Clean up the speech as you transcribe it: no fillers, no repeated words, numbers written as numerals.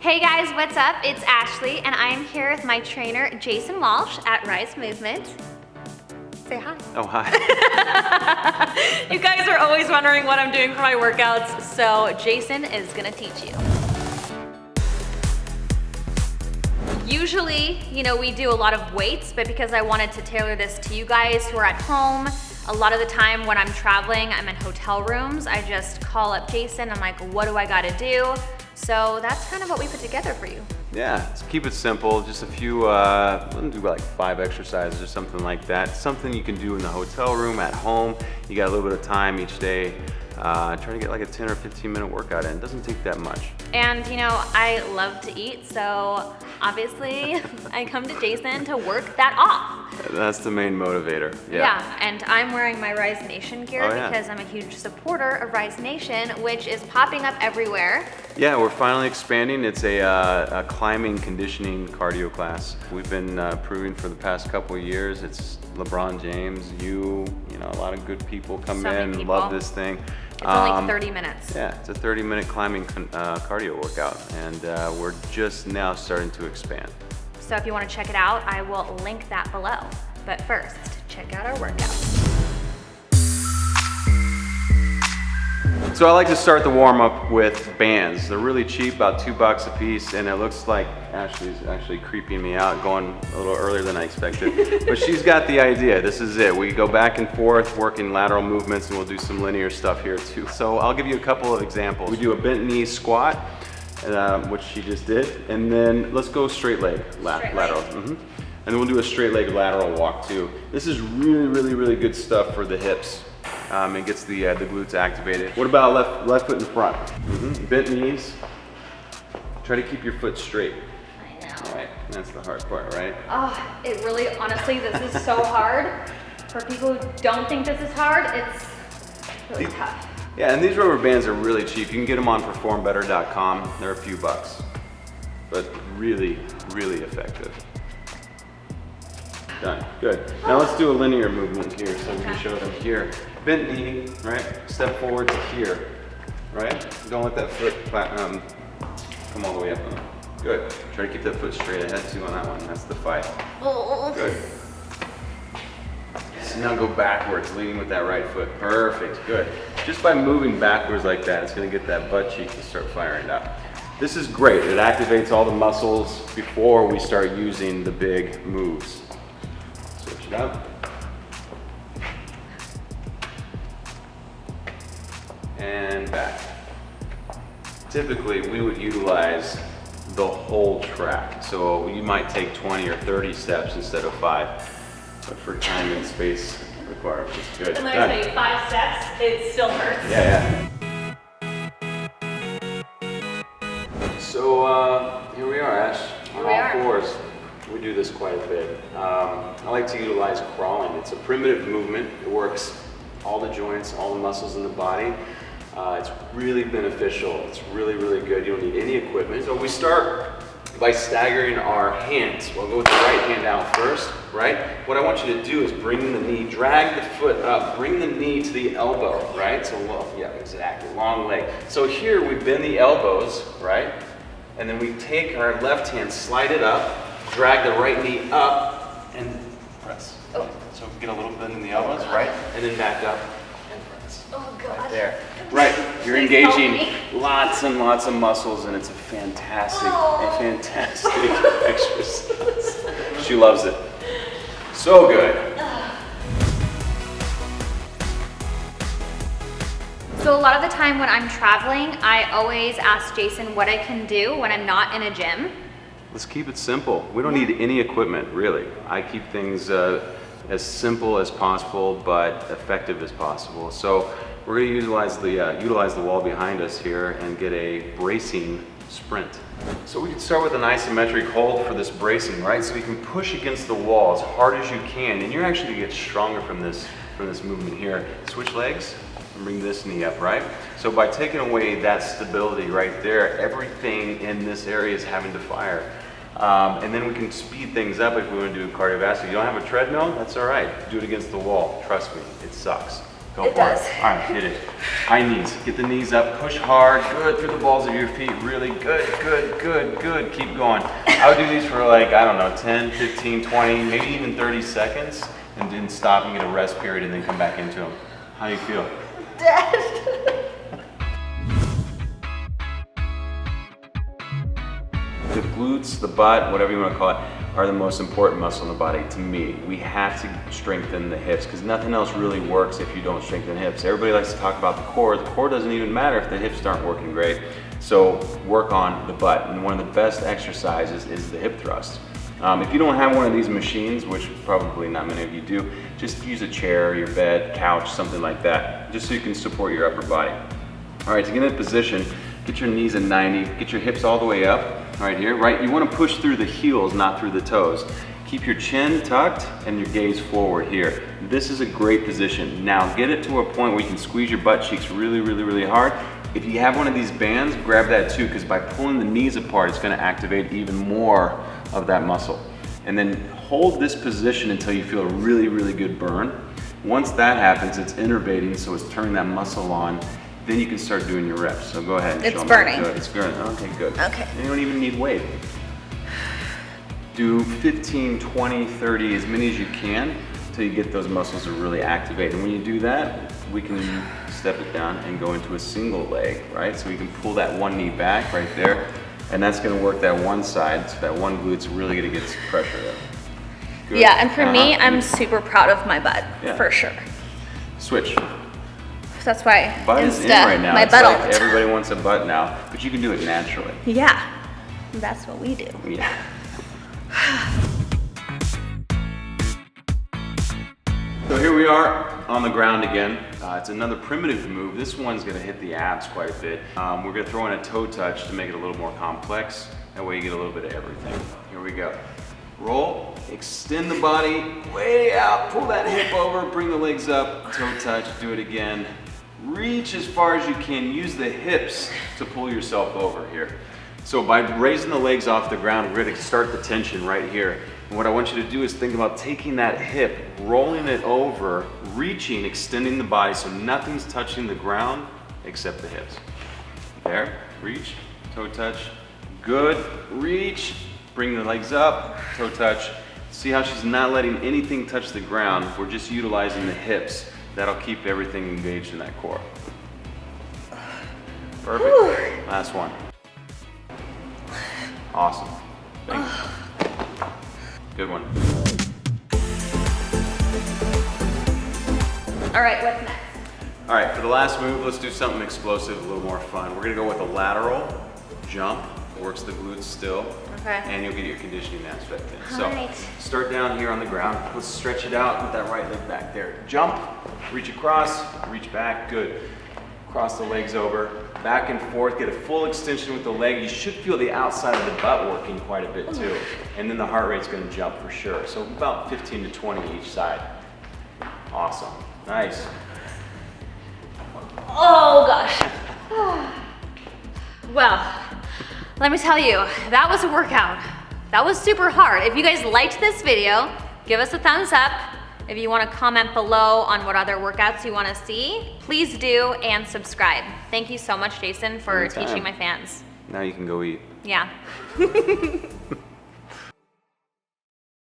Hey guys, what's up? It's Ashley and I am here with my trainer, Jason Walsh at Rise Movement. Say hi. Oh, hi. You guys are always wondering what I'm doing for my workouts, so Jason is gonna teach you. Usually, we do a lot of weights, but because I wanted to tailor this to you guys who are at home, a lot of the time when I'm traveling, I'm in hotel rooms, I just call up Jason, I'm like, what do I gotta do? So that's kind of what we put together for you. Yeah, let's keep it simple. Just a few, let them do like 5 exercises or something like that. Something you can do in the hotel room, at home. You got a little bit of time each day. Try to get like a 10 or 15 minute workout in. It doesn't take that much. And I love to eat, so obviously I come to Jason to work that off. That's the main motivator. Yeah, and I'm wearing my Rise Nation gear because I'm a huge supporter of Rise Nation, which is popping up everywhere. Yeah, we're finally expanding. It's a climbing conditioning cardio class. We've been proving for the past couple of years. It's LeBron James, a lot of good people come in and love this thing. It's only 30 minutes. Yeah, it's a 30-minute climbing cardio workout, and we're just now starting to expand. So if you want to check it out, I will link that below. But first, check out our workout. So I like to start the warm-up with bands. They're really cheap, about $2 a piece, and it looks like Ashley's actually creeping me out, going a little earlier than I expected. But she's got the idea. This is it. We go back and forth, working lateral movements, and we'll do some linear stuff here too. So I'll give you a couple of examples. We do a bent knee squat, which she just did, and then let's go straight leg lateral. And then we'll do a straight leg lateral walk too. This is really good stuff for the hips. It gets the glutes activated. What about left foot in front? Bent knees. Try to keep your foot straight. I know. All right, that's the hard part, right? Oh, it really, honestly, this is so hard. For people who don't think this is hard, it's really tough. Yeah, and these rubber bands are really cheap. You can get them on performbetter.com. They're a few bucks, but really effective. Done, good. Now let's do a linear movement here so we can show them here. Bent knee, right? Step forward to here, right? Don't let that foot come all the way up. Good. Try to keep that foot straight ahead too on that one. That's the fight. Good. So now go backwards, leading with that right foot. Perfect, good. Just by moving backwards like that, it's gonna get that butt cheek to start firing up. This is great. It activates all the muscles before we start using the big moves. Switch it up. And back. Typically, we would utilize the whole track. So you might take 20 or 30 steps instead of 5, but for time and space requirements, good. And like I say, 5 steps, it still hurts. Yeah. So here we are, Ash, on all fours. We do this quite a bit. I like to utilize crawling. It's a primitive movement. It works all the joints, all the muscles in the body. It's really beneficial. It's really good. You don't need any equipment. So we start by staggering our hands. We'll go with the right hand out first, right? What I want you to do is bring the knee, drag the foot up, bring the knee to the elbow, right? So, yeah, exactly, long leg. So here we bend the elbows, right? And then we take our left hand, slide it up, drag the right knee up, and press. So get a little bend in the elbows, right? And then back up and press. Oh God. Right there. Right, you're engaging lots and lots of muscles, and it's a fantastic exercise. She loves it. So good. So a lot of the time when I'm traveling, I always ask Jason what I can do when I'm not in a gym. Let's keep it simple. We don't need any equipment, really. I keep things as simple as possible, but effective as possible. So we're going to utilize the wall behind us here and get a bracing sprint. So we can start with an isometric hold for this bracing, right? So you can push against the wall as hard as you can, and you're actually going to get stronger from this movement here. Switch legs and bring this knee up, right? So by taking away that stability right there, everything in this area is having to fire. And then we can speed things up if we want to do cardiovascular. You don't have a treadmill? That's all right. Do it against the wall. Trust me, it sucks. Go for it. All right, hit it. High knees. Get the knees up. Push hard. Good through the balls of your feet. Really good, good, good, good. Keep going. I would do these for like, I don't know, 10, 15, 20, maybe even 30 seconds, and then stop and get a rest period and then come back into them. How do you feel? Dead. The glutes, the butt, whatever you want to call it, are the most important muscle in the body to me. We have to strengthen the hips because nothing else really works if you don't strengthen hips. Everybody likes to talk about the core. The core doesn't even matter if the hips aren't working great. So work on the butt. And one of the best exercises is the hip thrust. If you don't have one of these machines, which probably not many of you do, just use a chair, your bed, couch, something like that, just so you can support your upper body. All right, to get in position, get your knees at 90, get your hips all the way up. Right here, right? You want to push through the heels, not through the toes. Keep your chin tucked and your gaze forward here. This is a great position. Now get it to a point where you can squeeze your butt cheeks really, really, really hard. If you have one of these bands, grab that too, because by pulling the knees apart, it's going to activate even more of that muscle. And then hold this position until you feel a really, really good burn. Once that happens, it's innervating, so it's turning that muscle on. Then you can start doing your reps. So go ahead and show them. It's burning. Good. It's burning. Okay, good. Okay. And you don't even need weight. Do 15, 20, 30, as many as you can until you get those muscles to really activate. And when you do that, we can step it down and go into a single leg, right? So we can pull that one knee back right there. And that's gonna work that one side, so that one glute's really gonna get some pressure there. Good. Yeah, and for me, I'm super proud of my butt, for sure. Switch. That's why Butt is in right now. My it's butt like everybody wants a butt now, but you can do it naturally. Yeah, that's what we do. Yeah. So here we are on the ground again. It's another primitive move. This one's gonna hit the abs quite a bit. We're gonna throw in a toe touch to make it a little more complex. That way you get a little bit of everything. Here we go. Roll, extend the body way out, pull that hip over, bring the legs up, toe touch, do it again. Reach as far as you can, use the hips to pull yourself over here. So by raising the legs off the ground, we're gonna start the tension right here. And what I want you to do is think about taking that hip, rolling it over, reaching, extending the body so nothing's touching the ground except the hips. There, reach, toe touch, good, reach, bring the legs up, toe touch. See how she's not letting anything touch the ground. We're just utilizing the hips. That'll keep everything engaged in that core. Perfect. Whew. Last one. Awesome. Thank you. Good one. All right, what's next? All right, for the last move, let's do something explosive, a little more fun. We're gonna go with a lateral jump. Works the glutes still. Okay. And you'll get your conditioning aspect in. All So right. start down here on the ground. Let's stretch it out with that right leg back there. Jump, reach across, reach back, good. Cross the legs over, back and forth, get a full extension with the leg. You should feel the outside of the butt working quite a bit too. And then the heart rate's gonna jump for sure. So about 15 to 20 each side. Awesome, nice. Oh gosh. Well, let me tell you, that was a workout. That was super hard. If you guys liked this video, give us a thumbs up. If you want to comment below on what other workouts you want to see, please do, and subscribe. Thank you so much, Jason, for Anytime. teaching my fans. Now you can go eat. Yeah.